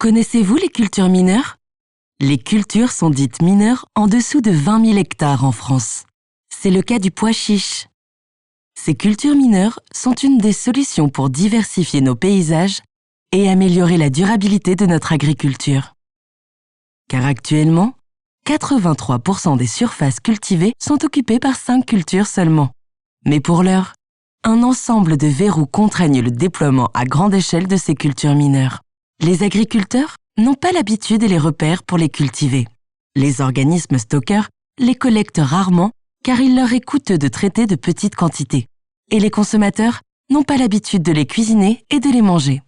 Connaissez-vous les cultures mineures? Les cultures sont dites mineures en dessous de 20 000 hectares en France. C'est le cas du pois chiche. Ces cultures mineures sont une des solutions pour diversifier nos paysages et améliorer la durabilité de notre agriculture. Car actuellement, 83% des surfaces cultivées sont occupées par 5 cultures seulement. Mais pour l'heure, un ensemble de verrous contraignent le déploiement à grande échelle de ces cultures mineures. Les agriculteurs n'ont pas l'habitude et les repères pour les cultiver. Les organismes stockeurs les collectent rarement car il leur est coûteux de traiter de petites quantités. Et les consommateurs n'ont pas l'habitude de les cuisiner et de les manger.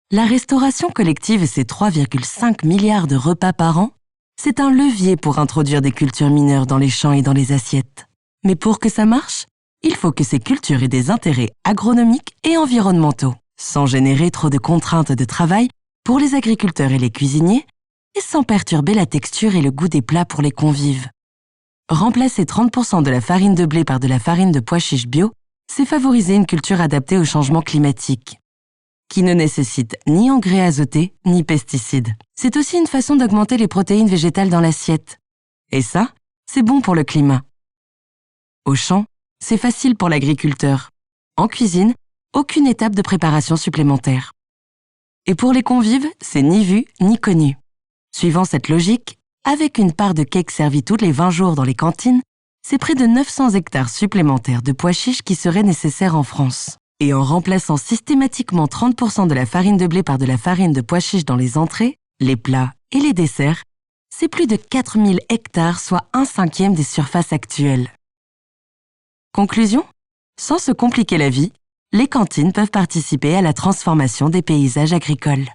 La restauration collective et ses 3,5 milliards de repas par an, c'est un levier pour introduire des cultures mineures dans les champs et dans les assiettes. Mais pour que ça marche, il faut que ces cultures aient des intérêts agronomiques et environnementaux, sans générer trop de contraintes de travail pour les agriculteurs et les cuisiniers, et sans perturber la texture et le goût des plats pour les convives. Remplacer 30% de la farine de blé par de la farine de pois chiche bio, c'est favoriser une culture adaptée au changement climatique, qui ne nécessite ni engrais azotés ni pesticides. C'est aussi une façon d'augmenter les protéines végétales dans l'assiette. Et ça, c'est bon pour le climat. Au champ, c'est facile pour l'agriculteur. En cuisine, aucune étape de préparation supplémentaire. Et pour les convives, c'est ni vu ni connu. Suivant cette logique, avec une part de cake servie tous les 20 jours dans les cantines, c'est près de 900 hectares supplémentaires de pois chiches qui seraient nécessaires en France. Et en remplaçant systématiquement 30% de la farine de blé par de la farine de pois chiche dans les entrées, les plats et les desserts, c'est plus de 4000 hectares, soit 1/5 des surfaces actuelles. Conclusion? Sans se compliquer la vie, les cantines peuvent participer à la transformation des paysages agricoles.